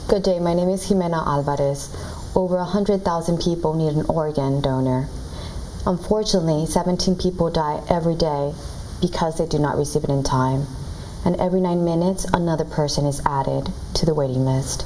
Good day, my name is Jimena Alvarez. Over 100,000 people need an organ donor. Unfortunately, 17 people die every day because they do not receive it in time. And every 9 minutes, another person is added to the waiting list.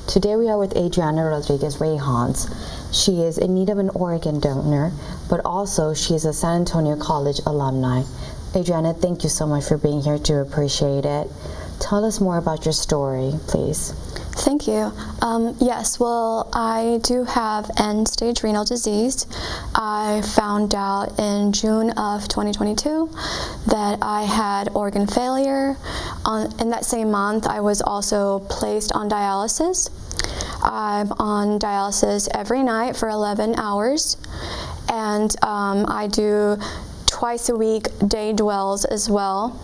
Today we are with Adriana Rodriguez Reyhans. She is in need of an organ donor, but also she is a San Antonio College alumni. Adriana, thank you so much for being here. To appreciate it. Tell us more about your story, please. Thank you. Yes, well, I do have end-stage renal disease. I found out in June of 2022 that I had organ failure. In that same month, I was also placed on dialysis. I'm on dialysis every night for 11 hours, and I do twice a week day dwells as well.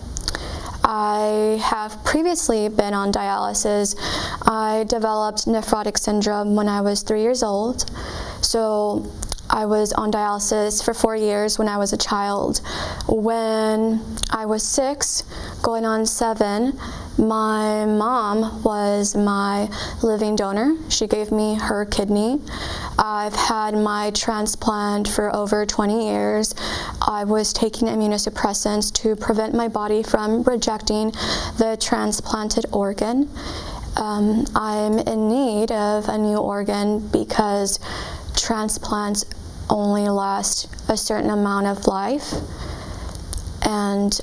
I have previously been on dialysis. I developed nephrotic syndrome when I was 3 years old. So I was on dialysis for 4 years when I was a child. When I was 6, going on 7, my mom was my living donor. She gave me her kidney. I've had my transplant for over 20 years. I was taking immunosuppressants to prevent my body from rejecting the transplanted organ. I'm in need of a new organ because transplants only last a certain amount of life. And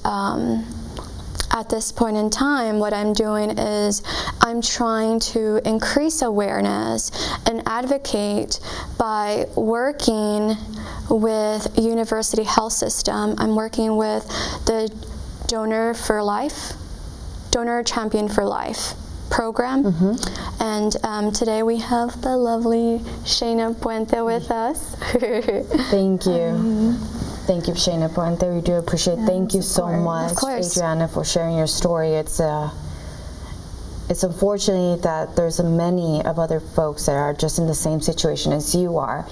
at this point in time, what I'm doing is I'm trying to increase awareness and advocate by working with University Health System. I'm working with the Donor Champion for Life program. And today we have the lovely Shayna Puente with us. Thank you. Thank you, Shayna Puente. We do appreciate it. Thank you so much, Adriana, for sharing your story. It's unfortunate that there's many of other folks that are just in the same situation as you are.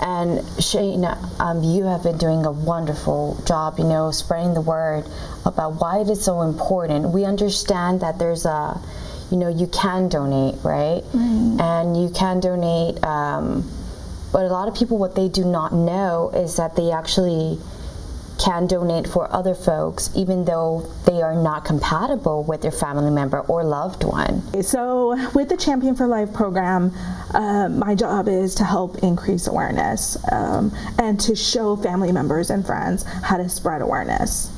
And Shayna, you have been doing a wonderful job, spreading the word about why it is so important. We understand that there's you can donate, right? And you can donate, but a lot of people, what they do not know is that they actually can donate for other folks, even though they are not compatible with their family member or loved one. So with the Champion for Life program, my job is to help increase awareness and to show family members and friends how to spread awareness.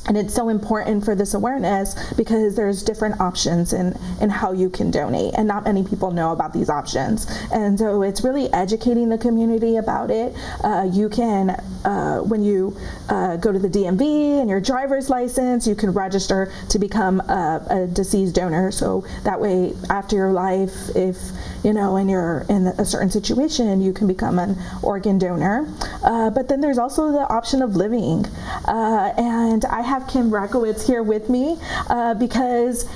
And it's so important for this awareness because there's different options in how you can donate, and not many people know about these options. And so it's really educating the community about it. You can, when you go to the DMV and your driver's license, you can register to become a deceased donor. So that way, after your life, if and you're in a certain situation, you can become an organ donor. But then there's also the option of living. And I have Kim Rakowitz here with me because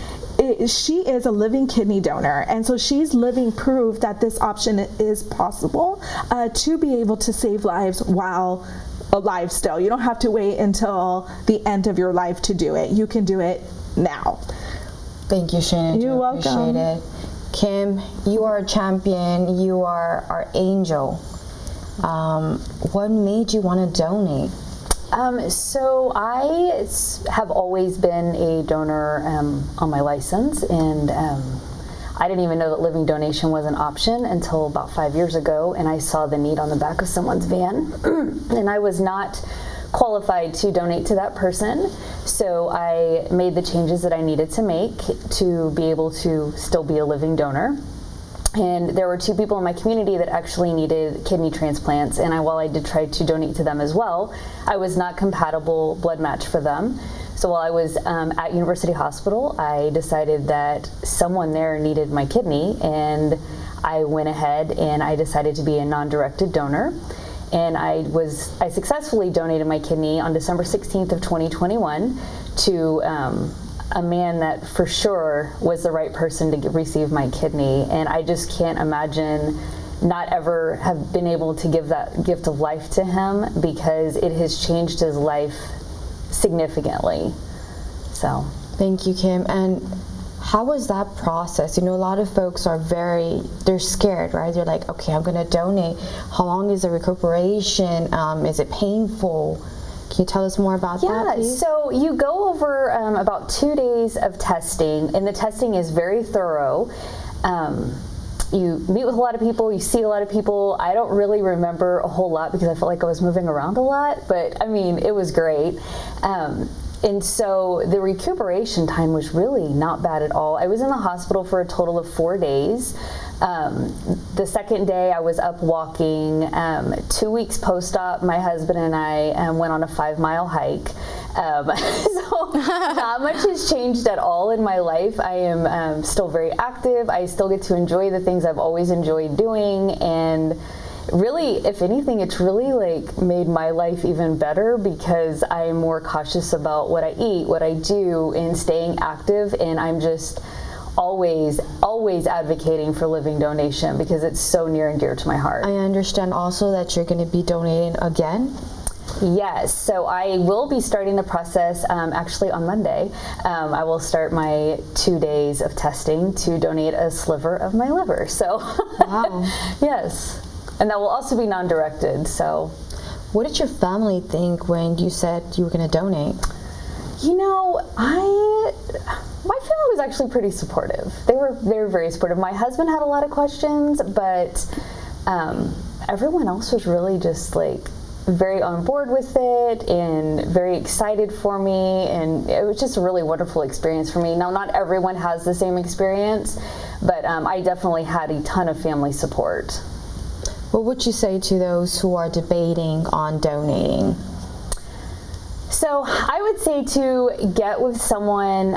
she is a living kidney donor, and so she's living proof that this option is possible to be able to save lives while alive still. You don't have to wait until the end of your life to do it. You can do it now. Thank you, Shannon. You're welcome. Appreciate it. Kim, you are a champion. You are our angel. What made you want to donate? So I have always been a donor on my license, and I didn't even know that living donation was an option until about 5 years ago, and I saw the need on the back of someone's van, and I was not qualified to donate to that person, so I made the changes that I needed to make to be able to still be a living donor. And there were 2 people in my community that actually needed kidney transplants, and while I did try to donate to them as well, I was not compatible blood match for them. So while I was at University Hospital, I decided that someone there needed my kidney, and I went ahead and I decided to be a non-directed donor. And I successfully donated my kidney on December 16th of 2021 to a man that for sure was the right person to receive my kidney. And I just can't imagine not ever have been able to give that gift of life to him, because it has changed his life significantly. So thank you, Kim. And How was that process? You know, a lot of folks are they're scared, right? They're like, okay, I'm going to donate. How long is the recuperation? Is it painful? Can you tell us more about that, please? So you go over about 2 days of testing, and the testing is very thorough. You meet with a lot of people, you see a lot of people. I don't really remember a whole lot because I felt like I was moving around a lot, but I mean, it was great. And so the recuperation time was really not bad at all. I was in the hospital for a total of 4 days. The second day I was up walking. 2 weeks post-op, my husband and I went on a 5-mile hike. So not much has changed at all in my life. I am still very active. I still get to enjoy the things I've always enjoyed doing, and really, if anything, it's really like made my life even better because I'm more cautious about what I eat, what I do, and staying active, and I'm just always advocating for living donation because it's so near and dear to my heart. I understand also that you're going to be donating again. Yes, so I will be starting the process actually on Monday. I will start my 2 days of testing to donate a sliver of my liver. So, Wow. Yes, and that will also be non-directed. So, What did your family think when you said you were going to donate? you know, my family was actually pretty supportive. They were very supportive. My husband had a lot of questions, but everyone else was really just like very on board with it and very excited for me, and it was just a really wonderful experience for me. Now, not everyone has the same experience, but I definitely had a ton of family support. What would you say to those who are debating on donating? So I would say to get with someone,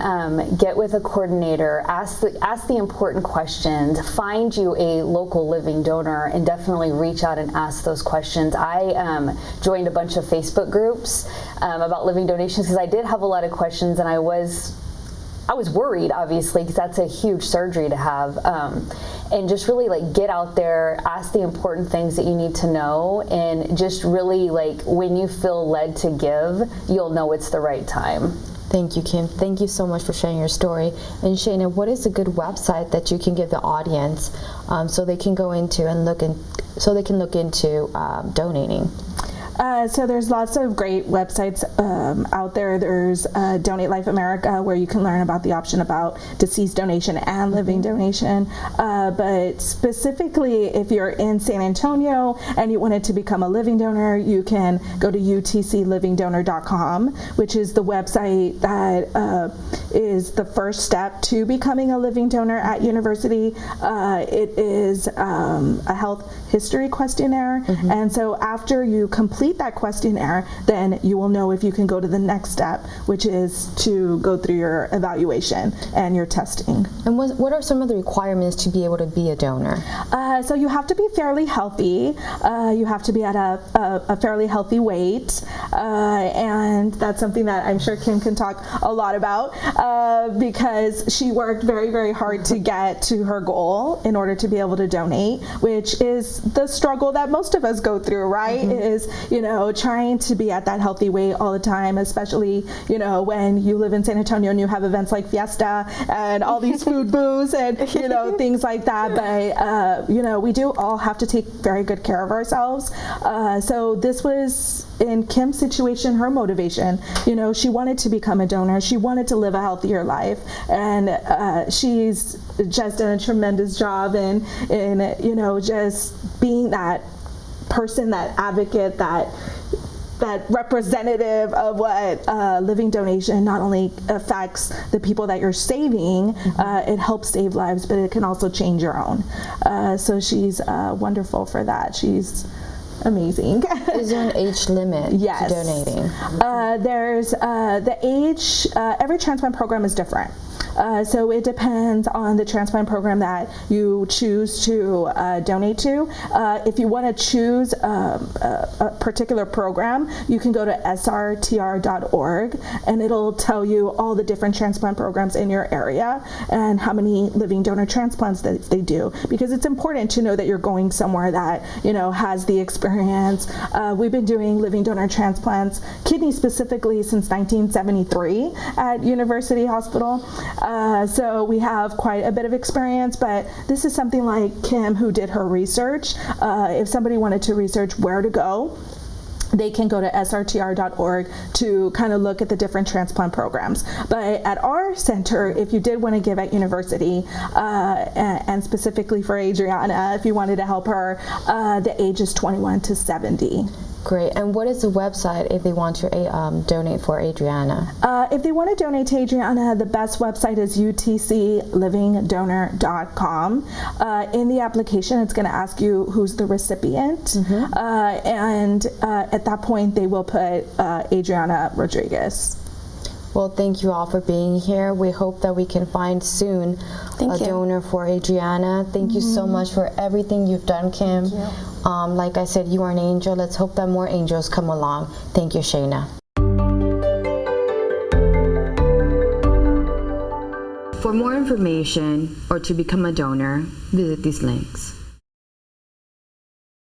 get with a coordinator, ask the important questions, find you a local living donor, and definitely reach out and ask those questions. I joined a bunch of Facebook groups about living donations because I did have a lot of questions, and I was worried, obviously, because that's a huge surgery to have. And just really like get out there, ask the important things that you need to know, and just really like when you feel led to give, you'll know it's the right time. Thank you, Kim. Thank you so much for sharing your story. And Shayna, what is a good website that you can give the audience so they can go into and look into donating? So there's lots of great websites out there. There's Donate Life America, where you can learn about the option about deceased donation and living donation. But specifically, if you're in San Antonio and you wanted to become a living donor, you can go to utclivingdonor.com, which is the website that is the first step to becoming a living donor at university. It is a health history questionnaire, and so after you complete that questionnaire, then you will know if you can go to the next step, which is to go through your evaluation and your testing. And what are some of the requirements to be able to be a donor? So you have to be fairly healthy. You have to be at a fairly healthy weight, and that's something that I'm sure Kim can talk a lot about because she worked very hard to get to her goal in order to be able to donate, which is the struggle that most of us go through, right? Is, trying to be at that healthy weight all the time, especially, when you live in San Antonio and you have events like Fiesta and all these food booths and, things like that. But, we do all have to take very good care of ourselves. So this was, in Kim's situation, her motivation. She wanted to become a donor. She wanted to live a healthier life. And she's just done a tremendous job in just being that person, that advocate, that representative of what living donation not only affects the people that you're saving, it helps save lives, but it can also change your own. So she's wonderful for that. She's amazing. Is there an age limit Yes. to donating? There's the age, every transplant program is different. So it depends on the transplant program that you choose to donate to. If you want to choose a particular program, you can go to srtr.org, and it'll tell you all the different transplant programs in your area and how many living donor transplants that they do, because it's important to know that you're going somewhere that has the experience. We've been doing living donor transplants, kidney specifically, since 1973 at University Hospital. So we have quite a bit of experience, but this is something like Kim, who did her research. If somebody wanted to research where to go, they can go to srtr.org to kind of look at the different transplant programs. But at our center, if you did want to give at university, and specifically for Adriana, if you wanted to help her, the age is 21 to 70. Great. And what is the website if they want to donate for Adriana? If they want to donate to Adriana, the best website is utclivingdonor.com. In the application, it's going to ask you who's the recipient, and at that point, they will put Adriana Rodriguez. Well, thank you all for being here. We hope that we can find soon a donor for Adriana. Thank you so much for everything you've done, Kim. Like I said, you are an angel. Let's hope that more angels come along. Thank you, Shayna. For more information or to become a donor, visit these links.